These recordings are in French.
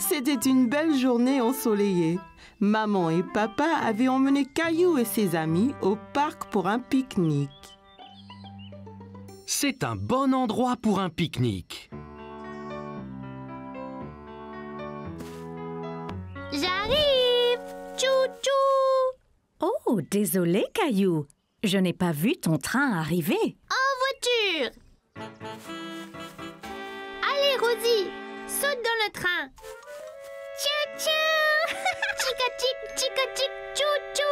C'était une belle journée ensoleillée. Maman et papa avaient emmené Caillou et ses amis au parc pour un pique-nique. C'est un bon endroit pour un pique-nique. J'arrive! Tchou-tchou! Oh, désolé, Caillou. Je n'ai pas vu ton train arriver. En voiture! Allez, Rosie, saute dans le train. Tchou-tchou! Chica-tic, chica-tic, tchou-tchou!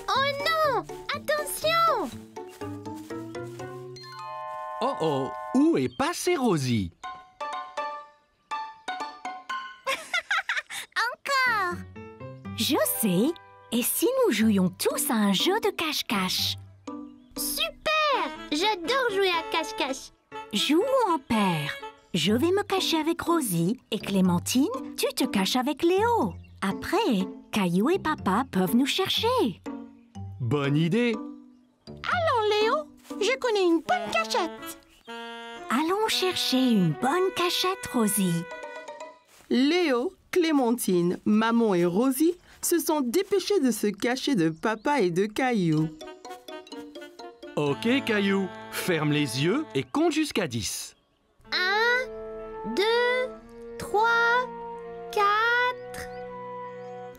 Oh non! Attention! Oh oh, où est passée Rosie? Encore! Je sais. Et si nous jouions tous à un jeu de cache-cache? Super! J'adore jouer à cache-cache. Jouons en paire. Je vais me cacher avec Rosie et Clémentine, tu te caches avec Léo. Après, Caillou et papa peuvent nous chercher. Bonne idée! Alors Léo, je connais une bonne cachette. Allons chercher une bonne cachette, Rosie. Léo, Clémentine, maman et Rosie se sont dépêchés de se cacher de papa et de Caillou. Ok, Caillou, ferme les yeux et compte jusqu'à 10. 1, 2, 3, 4...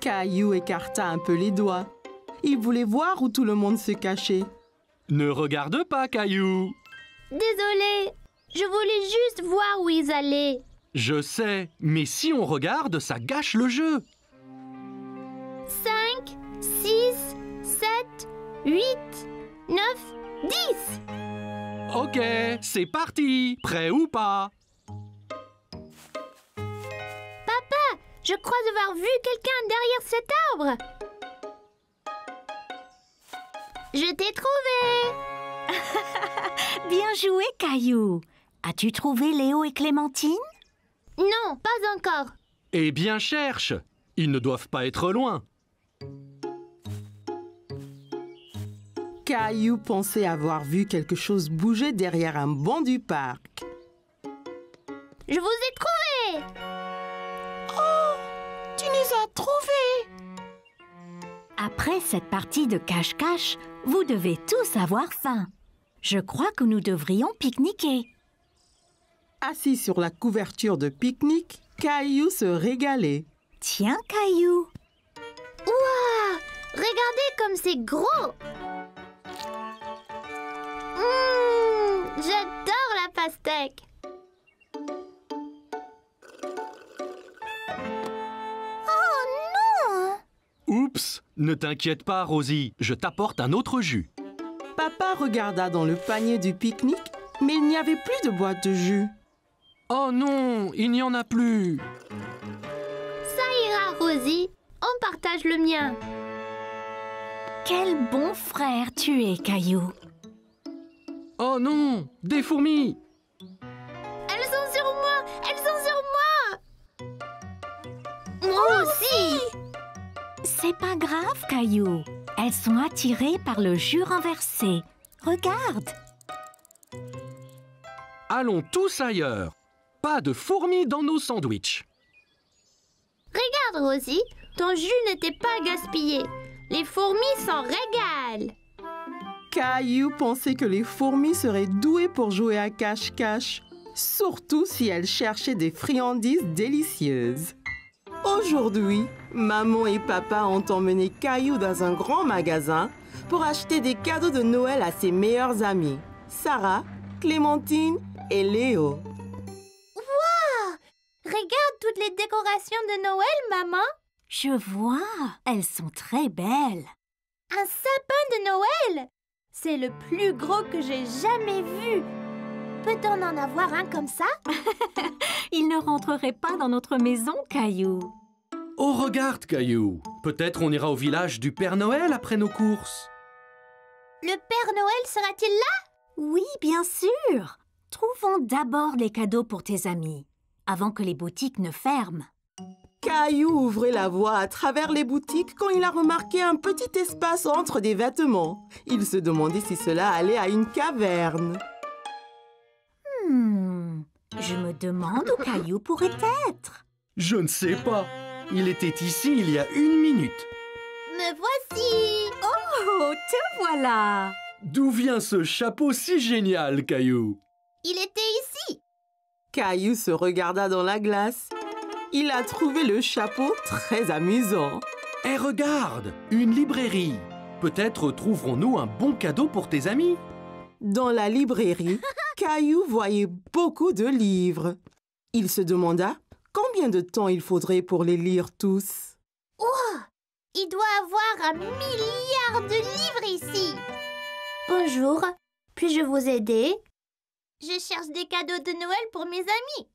Caillou écarta un peu les doigts. Il voulait voir où tout le monde se cachait. Ne regarde pas, Caillou. Désolée, je voulais juste voir où ils allaient. Je sais, mais si on regarde, ça gâche le jeu. 5, 6, 7, 8, 9, 10. Ok, c'est parti. Prêt ou pas? Papa, je crois avoir vu quelqu'un derrière cet arbre. Je t'ai trouvé. Bien joué, Caillou. As-tu trouvé Léo et Clémentine? Non, pas encore. Eh bien, cherche. Ils ne doivent pas être loin. Caillou pensait avoir vu quelque chose bouger derrière un banc du parc. Je vous ai trouvé. Oh, tu nous as trouvés! Après cette partie de cache-cache, vous devez tous avoir faim. Je crois que nous devrions pique-niquer. Assis sur la couverture de pique-nique, Caillou se régalait. Tiens, Caillou. Ouah, regardez comme c'est gros. J'adore la pastèque. Oh non! Oups, ne t'inquiète pas, Rosie. Je t'apporte un autre jus. Papa regarda dans le panier du pique-nique, mais il n'y avait plus de boîte de jus. Oh non, il n'y en a plus. Ça ira, Rosie. On partage le mien. Quel bon frère tu es, Caillou. Oh non, des fourmis. Elles sont sur moi! Elles sont sur moi! Moi aussi! C'est pas grave, Caillou. Elles sont attirées par le jus renversé. Regarde. Allons tous ailleurs. Pas de fourmis dans nos sandwichs. Regarde, Rosie, ton jus n'était pas gaspillé. Les fourmis s'en régalent. Caillou pensait que les fourmis seraient douées pour jouer à cache-cache, surtout si elles cherchaient des friandises délicieuses. Aujourd'hui, maman et papa ont emmené Caillou dans un grand magasin pour acheter des cadeaux de Noël à ses meilleurs amis, Sarah, Clémentine et Léo. Wow! Regarde toutes les décorations de Noël, maman. Je vois, elles sont très belles. Un sapin de Noël! C'est le plus gros que j'ai jamais vu. Peut-on en avoir un comme ça? Il ne rentrerait pas dans notre maison, Caillou. Oh, regarde, Caillou. Peut-être on ira au village du Père Noël après nos courses. Le Père Noël sera-t-il là? Oui, bien sûr. Trouvons d'abord les cadeaux pour tes amis, avant que les boutiques ne ferment. Caillou ouvrait la voie à travers les boutiques quand il a remarqué un petit espace entre des vêtements. Il se demandait si cela allait à une caverne. Je me demande où Caillou pourrait être. Je ne sais pas. Il était ici il y a 1 minute. Me voici! Oh, te voilà! D'où vient ce chapeau si génial, Caillou? Il était ici! Caillou se regarda dans la glace. Il a trouvé le chapeau très amusant. Eh, regarde, une librairie. Peut-être trouverons-nous un bon cadeau pour tes amis. Dans la librairie, Caillou voyait beaucoup de livres. Il se demanda combien de temps il faudrait pour les lire tous. Il doit avoir 1 milliard de livres ici! Bonjour, puis-je vous aider? Je cherche des cadeaux de Noël pour mes amis.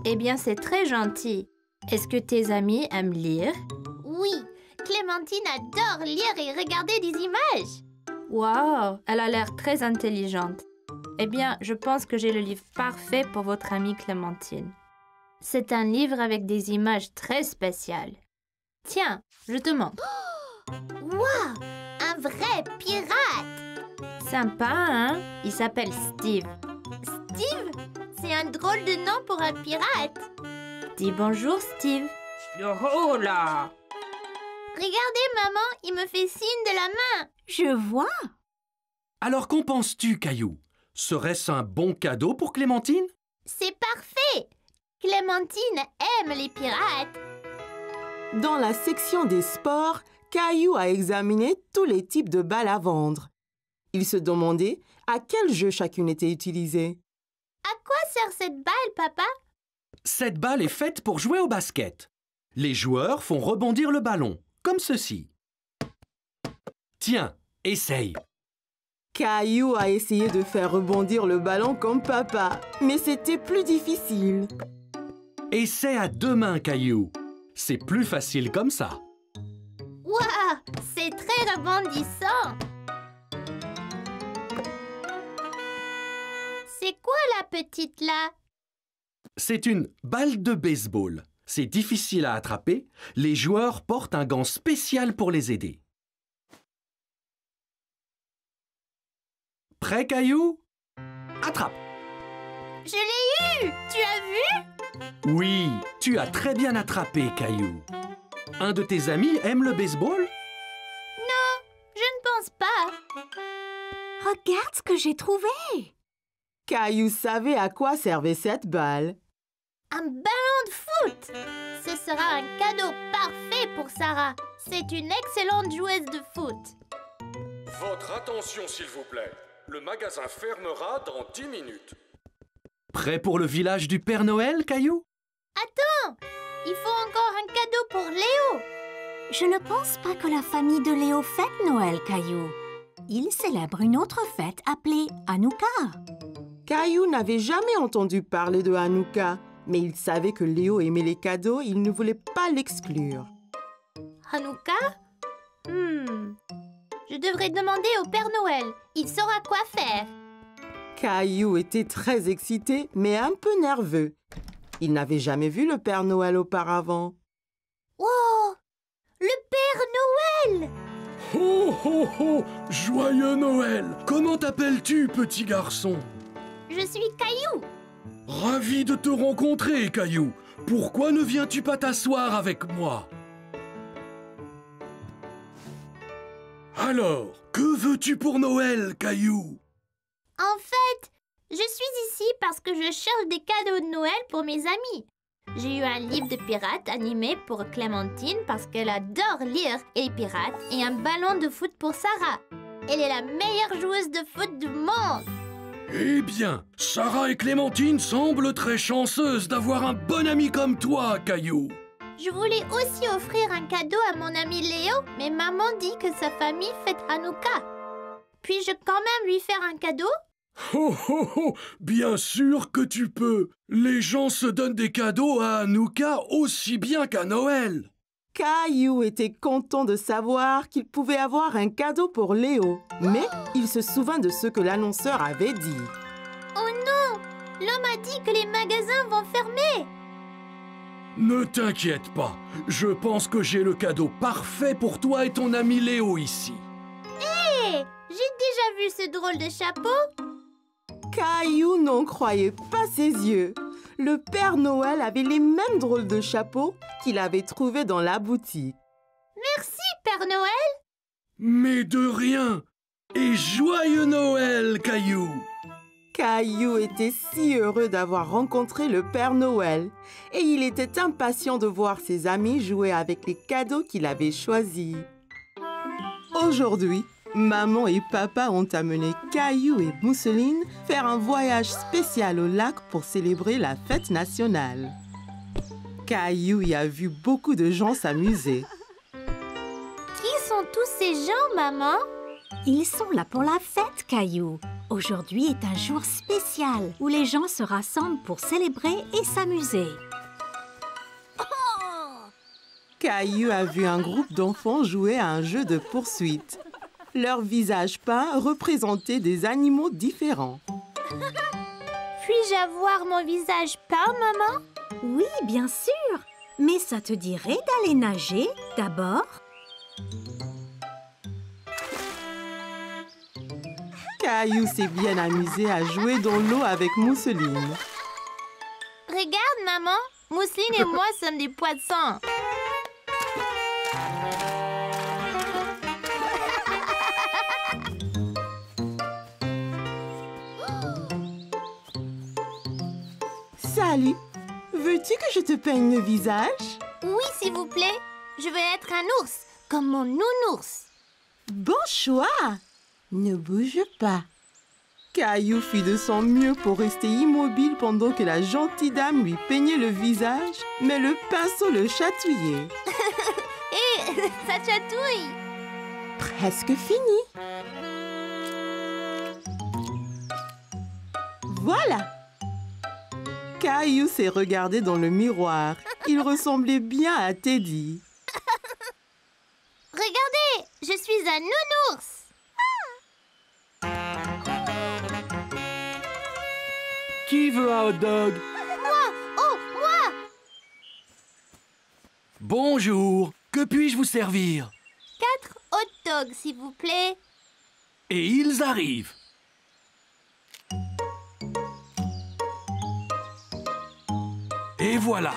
Eh bien, c'est très gentil. Est-ce que tes amis aiment lire? Oui, Clémentine adore lire et regarder des images. Waouh, elle a l'air très intelligente. Eh bien, je pense que j'ai le livre parfait pour votre amie Clémentine. C'est un livre avec des images très spéciales. Tiens, je te montre. Waouh, un vrai pirate! Sympa, hein? Il s'appelle Steve. Steve, c'est un drôle de nom pour un pirate. Dis bonjour, Steve. Oh là! Regardez, maman, il me fait signe de la main. Je vois. Alors qu'en penses-tu, Caillou? Serait-ce un bon cadeau pour Clémentine? C'est parfait. Clémentine aime les pirates. Dans la section des sports, Caillou a examiné tous les types de balles à vendre. Il se demandait à quel jeu chacune était utilisée. À quoi sert cette balle, papa? Cette balle est faite pour jouer au basket. Les joueurs font rebondir le ballon, comme ceci. Tiens, essaye. Caillou a essayé de faire rebondir le ballon comme papa, mais c'était plus difficile. Essaie à 2 mains, Caillou. C'est plus facile comme ça. Waouh, c'est très rebondissant. C'est quoi la petite là? C'est une balle de baseball. C'est difficile à attraper. Les joueurs portent un gant spécial pour les aider. Prêt, Caillou? Attrape! Je l'ai eu! Tu as vu? Oui, tu as très bien attrapé, Caillou. Un de tes amis aime le baseball? Non, je ne pense pas. Regarde ce que j'ai trouvé. Caillou savait à quoi servait cette balle. Un ballon de foot! Ce sera un cadeau parfait pour Sarah. C'est une excellente joueuse de foot. Votre attention, s'il vous plaît. Le magasin fermera dans 10 minutes. Prêt pour le village du Père Noël, Caillou? Attends! Il faut encore un cadeau pour Léo. Je ne pense pas que la famille de Léo fête Noël, Caillou. Il célèbre une autre fête appelée Hanouka. Caillou n'avait jamais entendu parler de Hanouka, mais il savait que Léo aimait les cadeaux, il ne voulait pas l'exclure. Hanouka? Je devrais demander au Père Noël. Il saura quoi faire. Caillou était très excité, mais un peu nerveux. Il n'avait jamais vu le Père Noël auparavant. Oh! Le Père Noël! Ho ho ho! Joyeux Noël! Comment t'appelles-tu, petit garçon? Je suis Caillou. Ravi de te rencontrer, Caillou. Pourquoi ne viens-tu pas t'asseoir avec moi? Alors, que veux-tu pour Noël, Caillou? En fait, je suis ici parce que je cherche des cadeaux de Noël pour mes amis. J'ai eu un livre de pirates animé pour Clémentine parce qu'elle adore lire et les pirates et un ballon de foot pour Sarah. Elle est la meilleure joueuse de foot du monde. Eh bien, Sarah et Clémentine semblent très chanceuses d'avoir un bon ami comme toi, Caillou. Je voulais aussi offrir un cadeau à mon ami Léo, mais maman dit que sa famille fête Hanouka. Puis-je quand même lui faire un cadeau? Oh oh oh! Bien sûr que tu peux! Les gens se donnent des cadeaux à Hanouka aussi bien qu'à Noël! Caillou était content de savoir qu'il pouvait avoir un cadeau pour Léo, mais il se souvint de ce que l'annonceur avait dit. Oh non! L'homme a dit que les magasins vont fermer! Ne t'inquiète pas, je pense que j'ai le cadeau parfait pour toi et ton ami Léo ici. Hé! J'ai déjà vu ce drôle de chapeau! Caillou n'en croyait pas ses yeux. le Père Noël avait les mêmes drôles de chapeaux qu'il avait trouvés dans la boutique. Merci, Père Noël. Mais de rien. Et joyeux Noël, Caillou. Caillou était si heureux d'avoir rencontré le Père Noël et il était impatient de voir ses amis jouer avec les cadeaux qu'il avait choisis. Aujourd'hui, maman et papa ont amené Caillou et Mousseline faire un voyage spécial au lac pour célébrer la fête nationale. Caillou y a vu beaucoup de gens s'amuser. Qui sont tous ces gens, maman? Ils sont là pour la fête, Caillou. Aujourd'hui est un jour spécial où les gens se rassemblent pour célébrer et s'amuser. Caillou a vu un groupe d'enfants jouer à un jeu de poursuite. Leurs visages peints représentaient des animaux différents. Puis-je avoir mon visage peint, maman? Oui, bien sûr. Mais ça te dirait d'aller nager d'abord? Caillou s'est bien amusé à jouer dans l'eau avec Mousseline. Regarde, maman. Mousseline et moi sommes des poissons. Salut, veux-tu que je te peigne le visage? Oui, s'il vous plaît. Je veux être un ours, comme mon nounours. Bon choix! Ne bouge pas. Caillou fit de son mieux pour rester immobile pendant que la gentille dame lui peignait le visage, mais le pinceau le chatouillait. Hé, ça chatouille. Presque fini. Voilà. Caillou s'est regardé dans le miroir. Il ressemblait bien à Teddy. Regardez, je suis un nounours. Qui veut un hot dog? Moi, oh, moi. Bonjour, que puis-je vous servir? 4 hot dogs, s'il vous plaît. Et ils arrivent. Et voilà,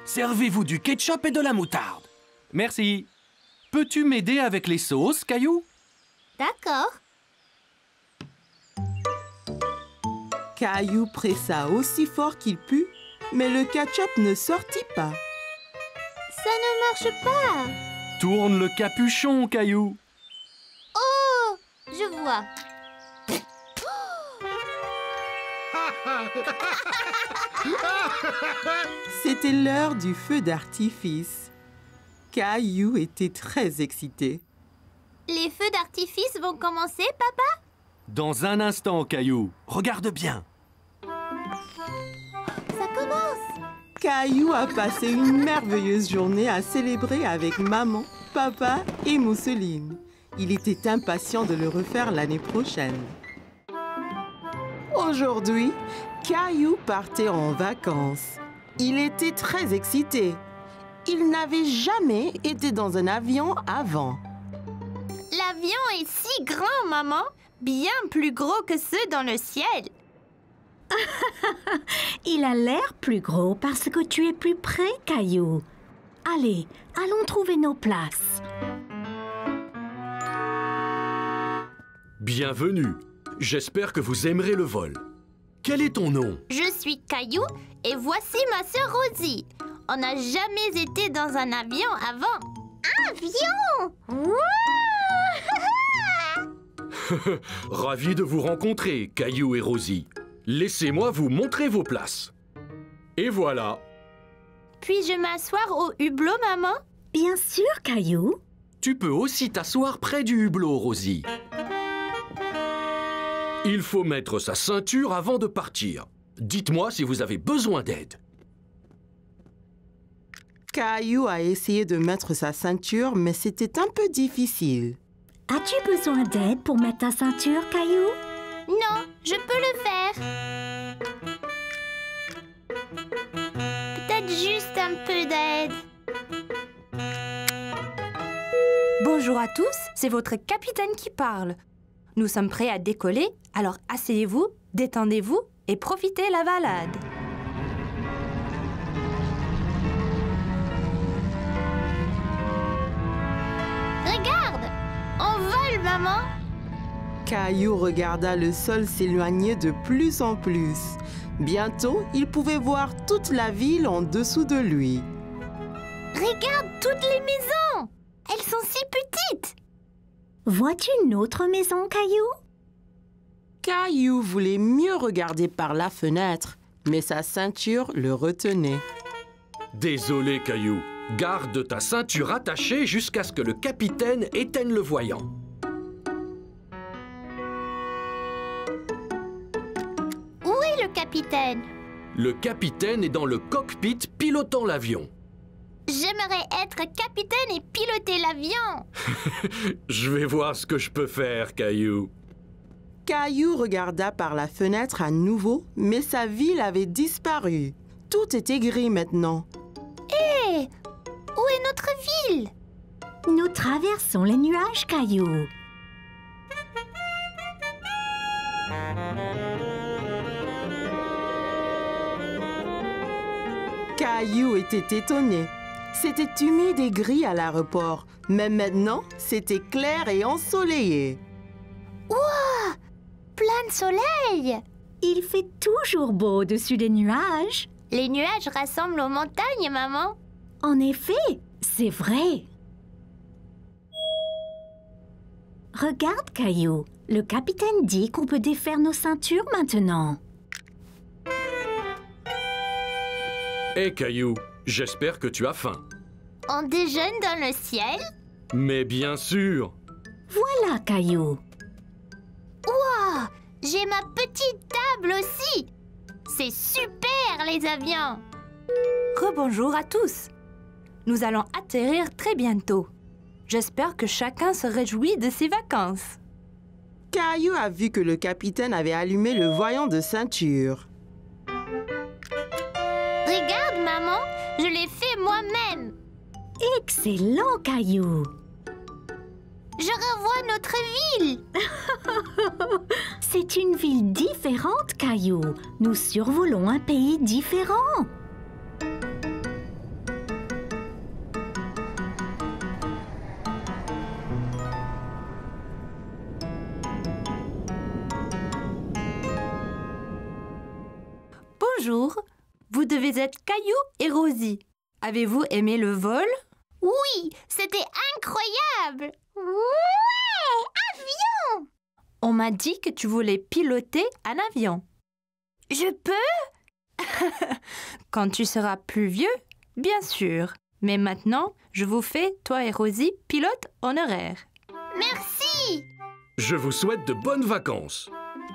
servez-vous du ketchup et de la moutarde. Merci. Peux-tu m'aider avec les sauces, Caillou? D'accord. Caillou pressa aussi fort qu'il put, mais le ketchup ne sortit pas. Ça ne marche pas. Tourne le capuchon, Caillou. Oh, je vois. C'était l'heure du feu d'artifice. Caillou était très excité. Les feux d'artifice vont commencer, papa? Dans un instant, Caillou. Regarde bien. Ça commence. Caillou a passé une merveilleuse journée à célébrer avec maman, papa et Mousseline. Il était impatient de le refaire l'année prochaine. Aujourd'hui, Caillou partait en vacances. Il était très excité. Il n'avait jamais été dans un avion avant. L'avion est si grand, maman. Bien plus gros que ceux dans le ciel. Il a l'air plus gros parce que tu es plus près, Caillou. Allez, allons trouver nos places. Bienvenue. J'espère que vous aimerez le vol. Quel est ton nom? Je suis Caillou et voici ma sœur Rosie. On n'a jamais été dans un avion avant. Avion! Wouah! Ravi de vous rencontrer, Caillou et Rosie. Laissez-moi vous montrer vos places. Et voilà. Puis-je m'asseoir au hublot, maman? Bien sûr, Caillou. Tu peux aussi t'asseoir près du hublot, Rosie. Il faut mettre sa ceinture avant de partir. Dites-moi si vous avez besoin d'aide. Caillou a essayé de mettre sa ceinture, mais c'était un peu difficile. As-tu besoin d'aide pour mettre ta ceinture, Caillou? Non, je peux le faire. Peut-être juste un peu d'aide. Bonjour à tous, c'est votre capitaine qui parle. Nous sommes prêts à décoller, alors asseyez-vous, détendez-vous et profitez la balade. maman? Caillou regarda le sol s'éloigner de plus en plus. Bientôt, il pouvait voir toute la ville en dessous de lui. Regarde toutes les maisons! Elles sont si petites! Vois-tu une autre maison, Caillou? Caillou voulait mieux regarder par la fenêtre, mais sa ceinture le retenait. Désolé, Caillou. Garde ta ceinture attachée jusqu'à ce que le capitaine éteigne le voyant. Où est le capitaine? Le capitaine est dans le cockpit pilotant l'avion. J'aimerais être capitaine et piloter l'avion. Je vais voir ce que je peux faire, Caillou. Caillou regarda par la fenêtre à nouveau, mais sa ville avait disparu. Tout était gris maintenant. Hé! Où est notre ville? Nous traversons les nuages, Caillou. Caillou était étonné. C'était humide et gris à l'aéroport, mais maintenant, c'était clair et ensoleillé. Ouah! Plein de soleil! Il fait toujours beau au-dessus des nuages. Les nuages rassemblent aux montagnes, maman. En effet, c'est vrai. Regarde, Caillou. Le capitaine dit qu'on peut défaire nos ceintures maintenant. Hé, Caillou, j'espère que tu as faim. On déjeune dans le ciel? Mais bien sûr. Voilà, Caillou. Ouah! J'ai ma petite table aussi! C'est super, les avions! Rebonjour à tous. Nous allons atterrir très bientôt. J'espère que chacun se réjouit de ses vacances. Caillou a vu que le capitaine avait allumé le voyant de ceinture. Regarde, maman, je l'ai fait moi-même. Excellent, Caillou. Je revois notre ville. C'est une ville différente, Caillou. Nous survolons un pays différent. Bonjour, vous devez être Caillou et Rosie. Avez-vous aimé le vol? Oui, c'était incroyable. Ouais, avion! On m'a dit que tu voulais piloter un avion. Je peux? Quand tu seras plus vieux, bien sûr. Mais maintenant, je vous fais, toi et Rosie, pilote honoraire. Merci. Je vous souhaite de bonnes vacances.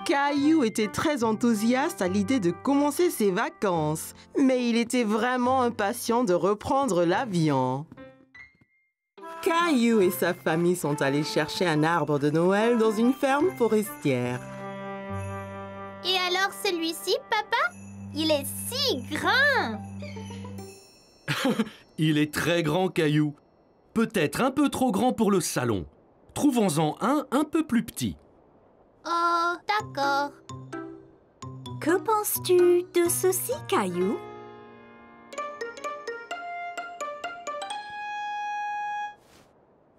Caillou était très enthousiaste à l'idée de commencer ses vacances, mais il était vraiment impatient de reprendre l'avion. Caillou et sa famille sont allés chercher un arbre de Noël dans une ferme forestière. Et alors celui-ci, papa? Il est si grand. Il est très grand, Caillou. Peut-être un peu trop grand pour le salon. Trouvons-en un peu plus petit. Oh, d'accord. Que penses-tu de ceci, Caillou?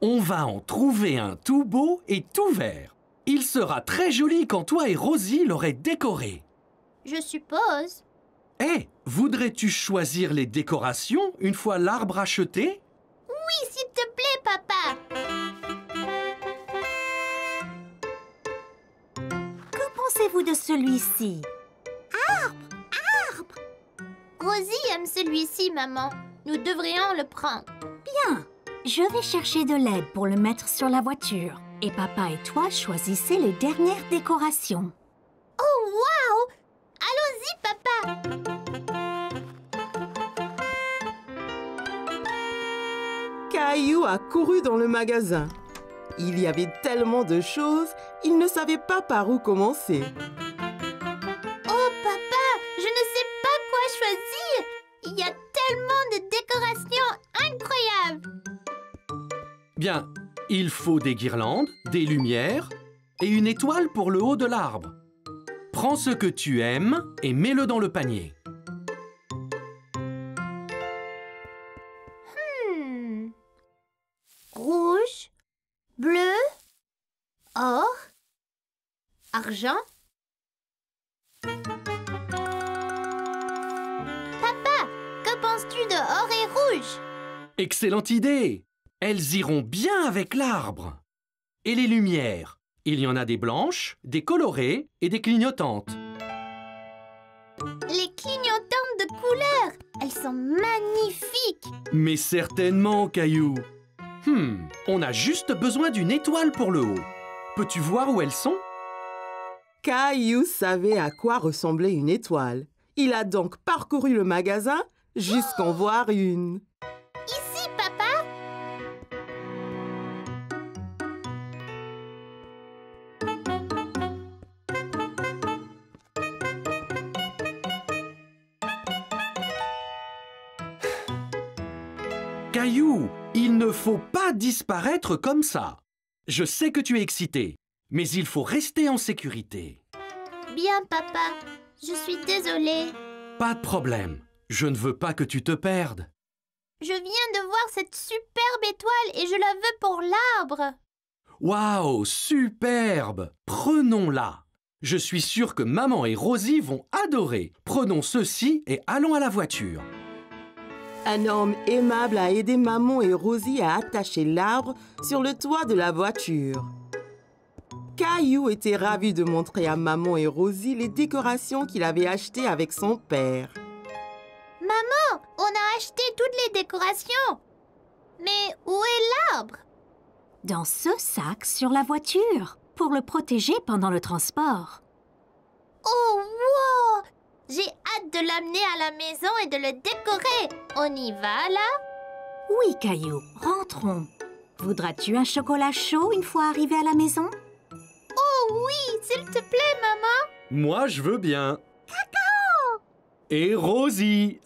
On va en trouver un tout beau et tout vert. Il sera très joli quand toi et Rosie l'aurez décoré. Je suppose. Hé, voudrais-tu choisir les décorations une fois l'arbre acheté? Oui, s'il te plaît, papa. Que pensez-vous de celui-ci? Rosie aime celui-ci, maman. Nous devrions le prendre. Bien, je vais chercher de l'aide pour le mettre sur la voiture. Et papa et toi choisissez les dernières décorations. Oh, waouh! Allons-y, papa. Caillou a couru dans le magasin. Il y avait tellement de choses, il ne savait pas par où commencer. Oh, papa, je ne sais pas quoi choisir. Il y a tellement de décorations incroyables. Bien, il faut des guirlandes, des lumières et une étoile pour le haut de l'arbre. Prends ce que tu aimes et mets-le dans le panier. Rouge, bleu, l'argent? Papa, que penses-tu de or et rouge? Excellente idée! Elles iront bien avec l'arbre. Et les lumières? Il y en a des blanches, des colorées et des clignotantes. Les clignotantes de couleurs, elles sont magnifiques. Mais certainement, Caillou. On a juste besoin d'une étoile pour le haut. Peux-tu voir où elles sont? Caillou savait à quoi ressemblait une étoile. Il a donc parcouru le magasin jusqu'en voir une. Ici, papa. Caillou, il ne faut pas disparaître comme ça. Je sais que tu es excité, mais il faut rester en sécurité. Bien, papa. Je suis désolée. Pas de problème. Je ne veux pas que tu te perdes. Je viens de voir cette superbe étoile et je la veux pour l'arbre. Waouh, superbe! Prenons-la. Je suis sûr que maman et Rosie vont adorer. Prenons ceci et allons à la voiture. Un homme aimable a aidé maman et Rosie à attacher l'arbre sur le toit de la voiture. Caillou était ravi de montrer à maman et Rosie les décorations qu'il avait achetées avec son père. Maman, on a acheté toutes les décorations. Mais où est l'arbre? Dans ce sac sur la voiture, pour le protéger pendant le transport. Oh, wow! J'ai hâte de l'amener à la maison et de le décorer. On y va, là? Oui, Caillou, rentrons. Voudras-tu un chocolat chaud une fois arrivé à la maison? Oh oui, s'il te plaît, maman. Moi, je veux bien. Cacao! Et Rosie.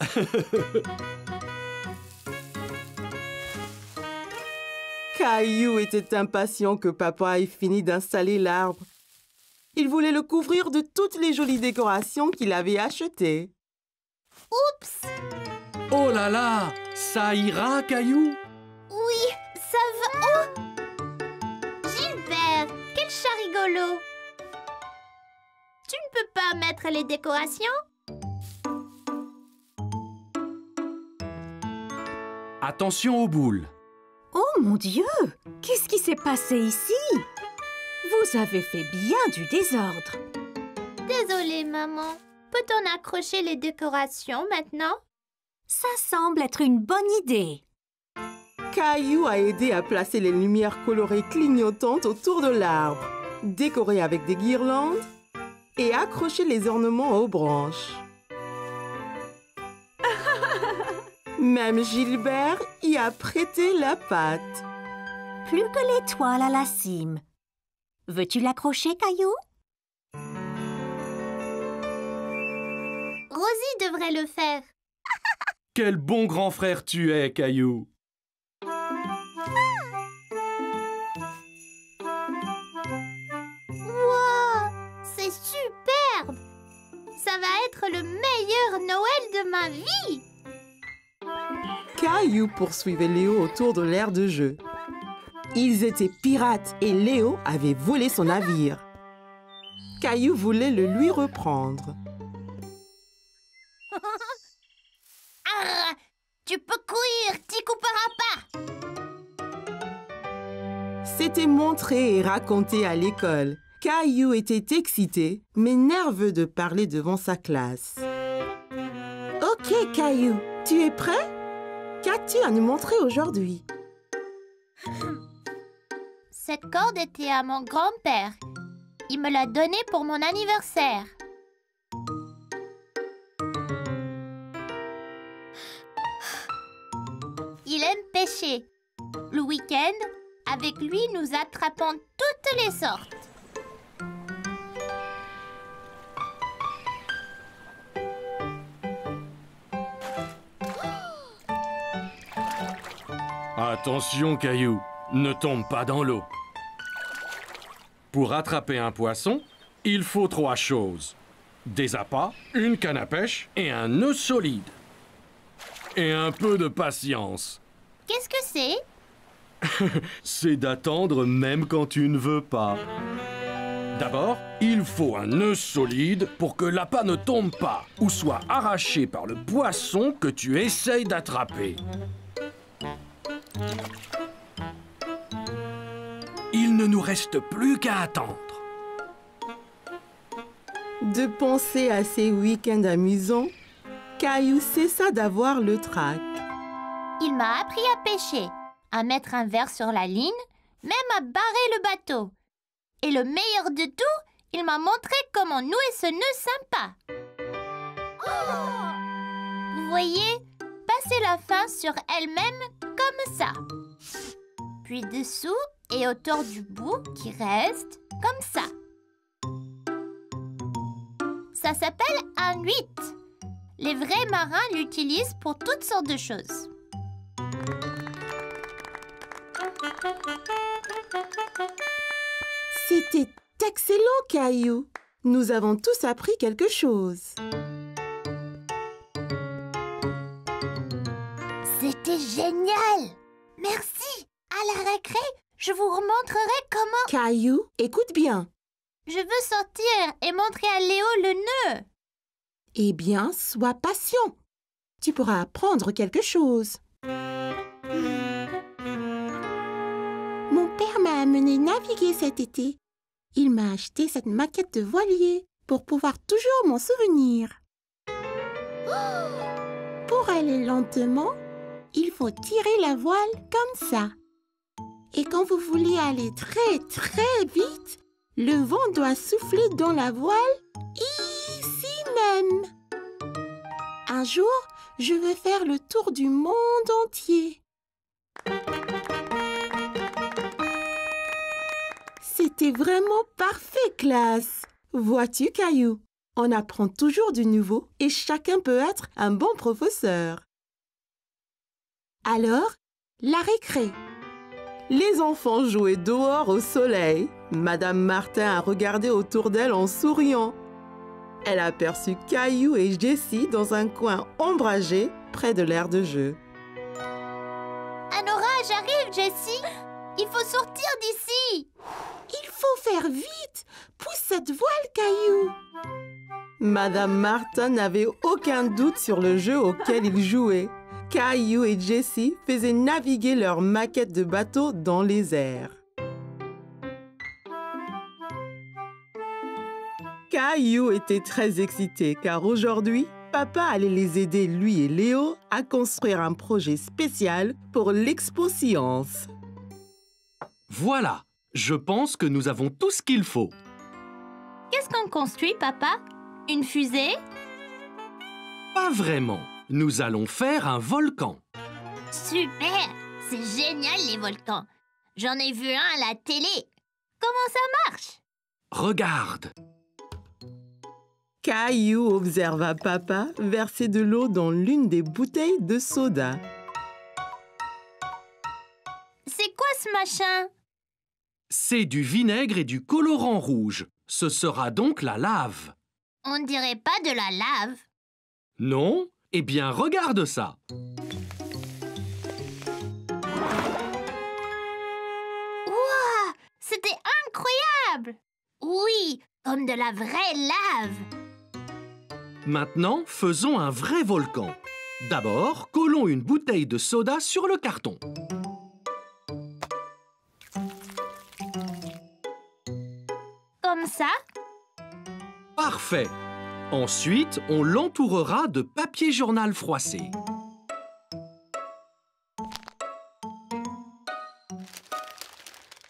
Caillou était impatient que papa ait fini d'installer l'arbre. Il voulait le couvrir de toutes les jolies décorations qu'il avait achetées. Oups! Oh là là! Ça ira, Caillou? Oui, ça va. Oh! Gilbert, quel chat rigolo! Tu ne peux pas mettre les décorations? Attention aux boules. Oh mon Dieu! Qu'est-ce qui s'est passé ici? Vous avez fait bien du désordre. Désolée, maman. Peut-on accrocher les décorations maintenant? Ça semble être une bonne idée. Caillou a aidé à placer les lumières colorées clignotantes autour de l'arbre, décoré avec des guirlandes et accrocher les ornements aux branches. Même Gilbert y a prêté la patte. Plus que l'étoile à la cime. Veux-tu l'accrocher, Caillou? Rosie devrait le faire. Quel bon grand frère tu es, Caillou. Wow, c'est superbe! Ça va être le meilleur Noël de ma vie! Caillou poursuivait Léo autour de l'aire de jeu. Ils étaient pirates et Léo avait volé son navire. Caillou voulait le lui reprendre. Ah, tu peux courir, t'y couperas pas! C'était montré et raconté à l'école. Caillou était excité, mais nerveux de parler devant sa classe. Ok, Caillou, tu es prêt? Qu'as-tu à nous montrer aujourd'hui? Cette corde était à mon grand-père. Il me l'a donnée pour mon anniversaire. Il aime pêcher. Le week-end, avec lui, nous attrapons toutes les sortes. Attention, Caillou, ne tombe pas dans l'eau. Pour attraper un poisson, il faut 3 choses. Des appâts, une canne à pêche et un nœud solide. Et un peu de patience. Qu'est-ce que c'est? C'est d'attendre même quand tu ne veux pas. D'abord, il faut un nœud solide pour que l'appât ne tombe pas ou soit arraché par le poisson que tu essayes d'attraper. Il ne nous reste plus qu'à attendre. De penser à ces week-ends amusants, Caillou cessa d'avoir le trac. Il m'a appris à pêcher, à mettre un verre sur la ligne, même à barrer le bateau. Et le meilleur de tout, il m'a montré comment nouer ce nœud sympa. Vous voyez, passer la fin sur elle-même comme ça. Puis dessous et autour du bout qui reste comme ça. Ça s'appelle un 8. Les vrais marins l'utilisent pour toutes sortes de choses. C'était excellent, Caillou. Nous avons tous appris quelque chose. C'était génial! Merci! À la récré, je vous remontrerai comment... Caillou, écoute bien. Je veux sortir et montrer à Léo le nœud. Eh bien, sois patient. Tu pourras apprendre quelque chose. Mon père m'a amené naviguer cet été. Il m'a acheté cette maquette de voilier pour pouvoir toujours m'en souvenir. Pour aller lentement, il faut tirer la voile comme ça. Et quand vous voulez aller très très vite, le vent doit souffler dans la voile ici même. Un jour, je veux faire le tour du monde entier. C'était vraiment parfait, classe. Vois-tu, Caillou, on apprend toujours du nouveau et chacun peut être un bon professeur. Alors, la récré. Les enfants jouaient dehors au soleil. Madame Martin a regardé autour d'elle en souriant. Elle a aperçu Caillou et Jessie dans un coin ombragé près de l'aire de jeu. Un orage arrive, Jessie. Il faut sortir d'ici. Il faut faire vite. Pousse cette voile, Caillou. Madame Martin n'avait aucun doute sur le jeu auquel ils jouaient. Caillou et Jessie faisaient naviguer leur maquette de bateau dans les airs. Caillou était très excité car aujourd'hui, papa allait les aider, lui et Léo, à construire un projet spécial pour l'Expo Science. Voilà, je pense que nous avons tout ce qu'il faut. Qu'est-ce qu'on construit, papa? Une fusée? Pas vraiment. Nous allons faire un volcan. Super! C'est génial, les volcans. J'en ai vu un à la télé. Comment ça marche? Regarde. Caillou observa papa verser de l'eau dans l'une des bouteilles de soda. C'est quoi ce machin? C'est du vinaigre et du colorant rouge. Ce sera donc la lave. On ne dirait pas de la lave. Non? Eh bien, regarde ça. Ouah! C'était incroyable! Oui, comme de la vraie lave. Maintenant, faisons un vrai volcan. D'abord, collons une bouteille de soda sur le carton. Comme ça? Parfait. Ensuite, on l'entourera de papier journal froissé.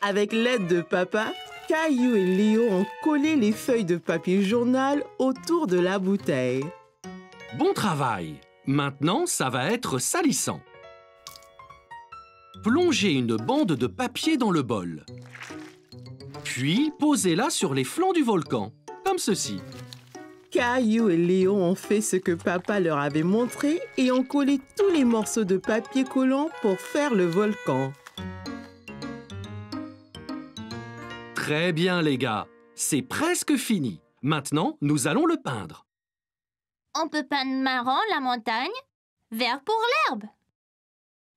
Avec l'aide de papa, Caillou et Léo ont collé les feuilles de papier journal autour de la bouteille. Bon travail. Maintenant, ça va être salissant. Plongez une bande de papier dans le bol. Puis, posez-la sur les flancs du volcan, comme ceci. Caillou et Léo ont fait ce que papa leur avait montré et ont collé tous les morceaux de papier collant pour faire le volcan. Très bien, les gars. C'est presque fini. Maintenant, nous allons le peindre. On peut peindre marron la montagne, vert pour l'herbe.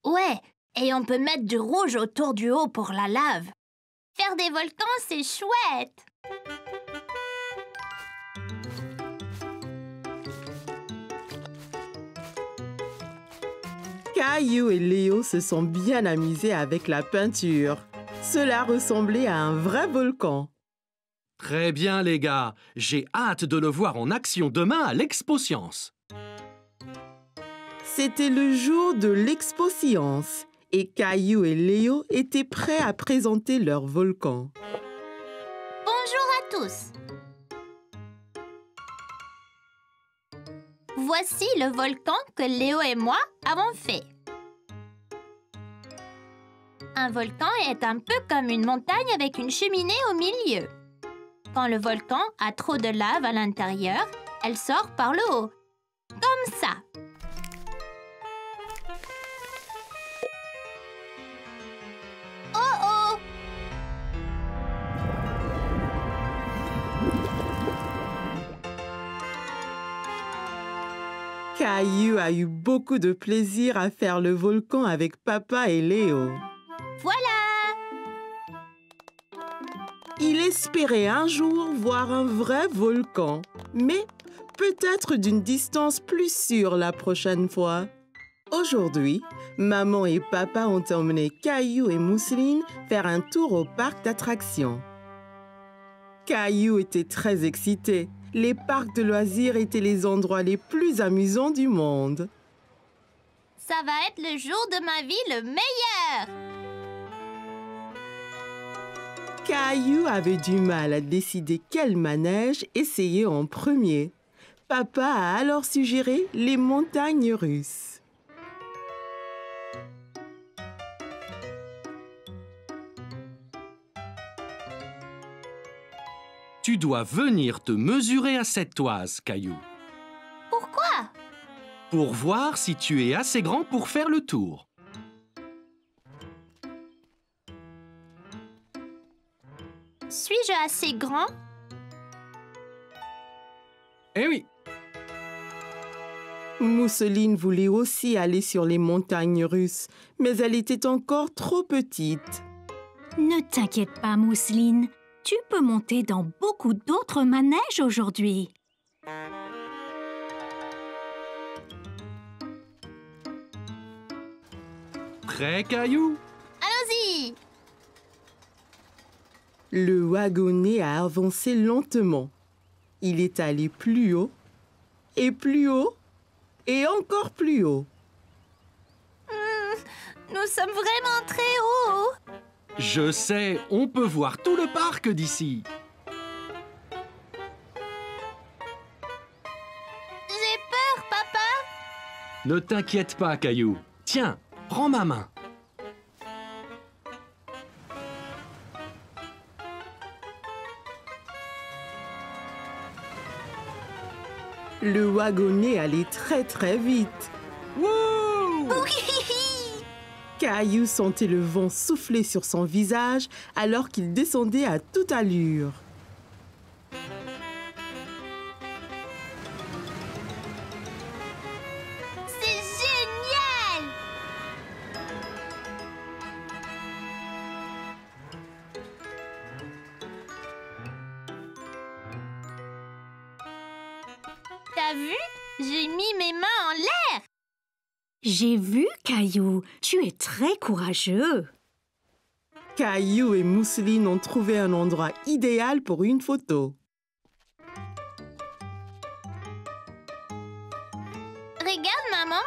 Ouais, et on peut mettre du rouge autour du haut pour la lave. Faire des volcans, c'est chouette! Caillou et Léo se sont bien amusés avec la peinture. Cela ressemblait à un vrai volcan. Très bien, les gars. J'ai hâte de le voir en action demain à l'Expo Science. C'était le jour de l'Expo Science et Caillou et Léo étaient prêts à présenter leur volcan. Bonjour à tous. Voici le volcan que Léo et moi avons fait. Un volcan est un peu comme une montagne avec une cheminée au milieu. Quand le volcan a trop de lave à l'intérieur, elle sort par le haut, comme ça. Oh oh! Caillou a eu beaucoup de plaisir à faire le volcan avec papa et Léo. Voilà! Il espérait un jour voir un vrai volcan, mais peut-être d'une distance plus sûre la prochaine fois. Aujourd'hui, maman et papa ont emmené Caillou et Mousseline faire un tour au parc d'attractions. Caillou était très excité. Les parcs de loisirs étaient les endroits les plus amusants du monde. Ça va être le jour de ma vie le meilleur! Caillou avait du mal à décider quel manège essayer en premier. Papa a alors suggéré les montagnes russes. Tu dois venir te mesurer à cette toise, Caillou. Pourquoi? Pour voir si tu es assez grand pour faire le tour. Suis-je assez grand? Eh oui, Mousseline voulait aussi aller sur les montagnes russes, mais elle était encore trop petite. Ne t'inquiète pas, Mousseline. Tu peux monter dans beaucoup d'autres manèges aujourd'hui. prêt, Caillou? Allons-y! Le wagonnet a avancé lentement. Il est allé plus haut, et plus haut, et encore plus haut. Nous sommes vraiment très hauts! Je sais, on peut voir tout le parc d'ici. J'ai peur, papa! Ne t'inquiète pas, Caillou. Tiens, prends ma main. Le wagonnet allait très très vite. Wouh! Caillou sentait le vent souffler sur son visage alors qu'il descendait à toute allure. C'est génial! T'as vu? J'ai mis mes mains en l'air! J'ai vu, Caillou. Tu es très courageux. Caillou et Mousseline ont trouvé un endroit idéal pour une photo. Regarde, maman!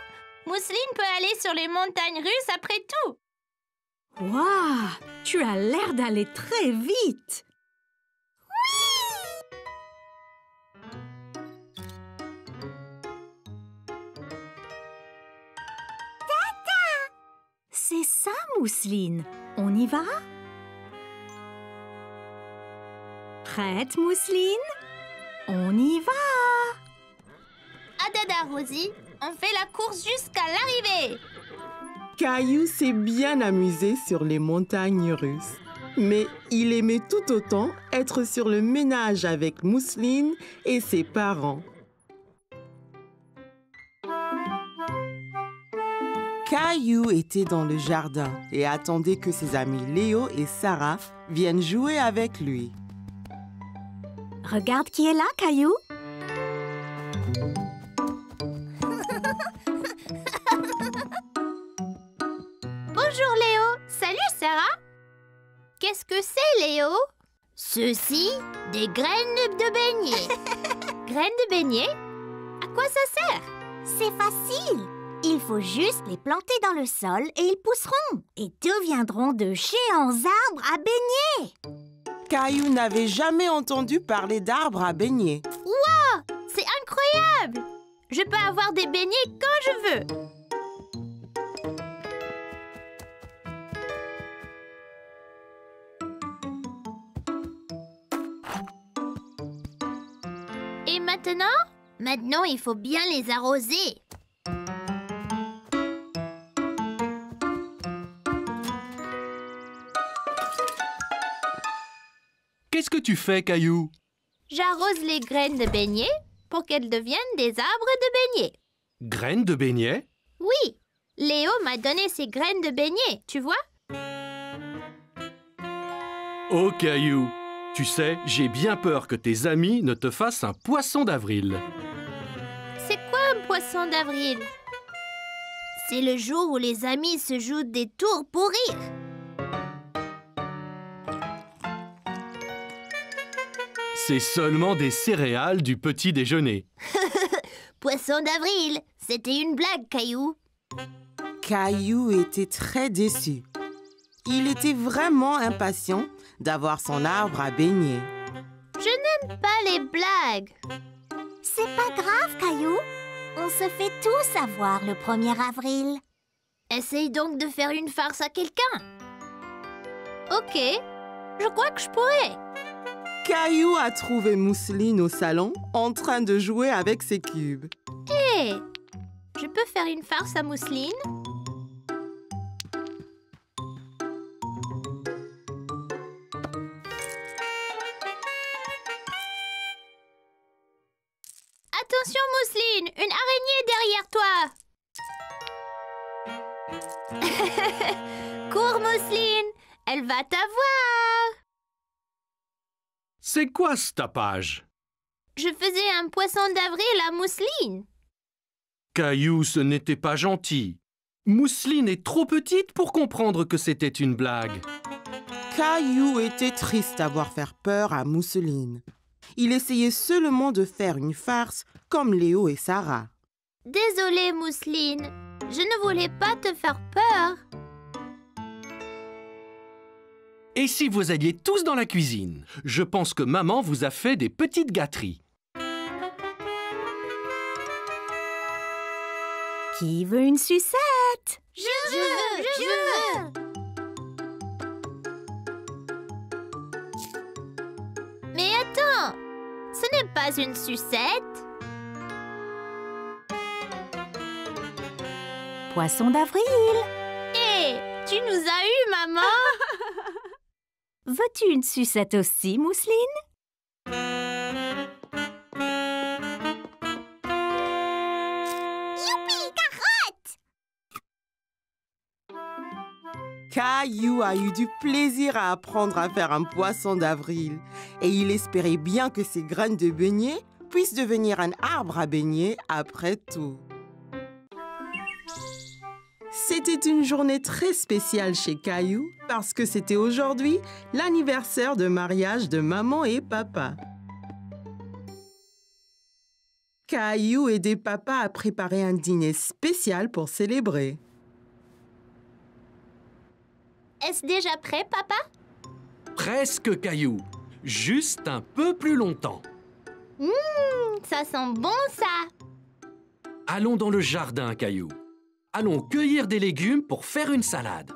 Mousseline peut aller sur les montagnes russes après tout! Waouh! Tu as l'air d'aller très vite. C'est ça, Mousseline. On y va? Prête, Mousseline? On y va! À dada, Rosie! On fait la course jusqu'à l'arrivée! Caillou s'est bien amusé sur les montagnes russes. Mais il aimait tout autant être sur le ménage avec Mousseline et ses parents. Caillou était dans le jardin et attendait que ses amis Léo et Sarah viennent jouer avec lui. Regarde qui est là, Caillou. Qu'est-ce que c'est, Léo? Ceci, des graines de beignet. Graines de beignet? À quoi ça sert? C'est facile. Il faut juste les planter dans le sol et ils pousseront et deviendront de géants arbres à beignets. Caillou n'avait jamais entendu parler d'arbres à beignets. Wow! C'est incroyable! Je peux avoir des beignets quand je veux. Et maintenant? Maintenant, il faut bien les arroser. Qu'est-ce que tu fais, Caillou? J'arrose les graines de beignets pour qu'elles deviennent des arbres de beignets. Graines de beignets? Oui, Léo m'a donné ces graines de beignets, tu vois? Oh, Caillou, tu sais, j'ai bien peur que tes amis ne te fassent un poisson d'avril. C'est quoi un poisson d'avril? C'est le jour où les amis se jouent des tours pour rire. C'est seulement des céréales du petit déjeuner. Poisson d'avril, c'était une blague, Caillou. Caillou était très déçu. Il était vraiment impatient d'avoir son arbre à beignets. Je n'aime pas les blagues. C'est pas grave, Caillou. On se fait tous avoir le 1er avril. Essaye donc de faire une farce à quelqu'un. Ok, je crois que je pourrais. Caillou a trouvé Mousseline au salon en train de jouer avec ses cubes. Hé, je peux faire une farce à Mousseline? Attention, Mousseline, une araignée derrière toi. Cours, Mousseline, elle va t'avoir. C'est quoi ce tapage? Je faisais un poisson d'avril à Mousseline. Caillou, ce n'était pas gentil. Mousseline est trop petite pour comprendre que c'était une blague. Caillou était triste d'avoir fait peur à Mousseline. Il essayait seulement de faire une farce comme Léo et Sarah. Désolée, Mousseline. Je ne voulais pas te faire peur. Et si vous alliez tous dans la cuisine? Je pense que maman vous a fait des petites gâteries. Qui veut une sucette? Je veux. Mais attends, ce n'est pas une sucette. Poisson d'avril. Hé, tu nous as eu, maman. Veux-tu une sucette aussi, Mousseline? Youpi, carotte! Caillou a eu du plaisir à apprendre à faire un poisson d'avril et il espérait bien que ses graines de beignets puissent devenir un arbre à beignets après tout. C'était une journée très spéciale chez Caillou parce que c'était aujourd'hui l'anniversaire de mariage de maman et papa. Caillou aidait papa à préparer un dîner spécial pour célébrer. Est-ce déjà prêt, papa? Presque, Caillou. Juste un peu plus longtemps. Ça sent bon, ça. Allons dans le jardin, Caillou. Allons cueillir des légumes pour faire une salade.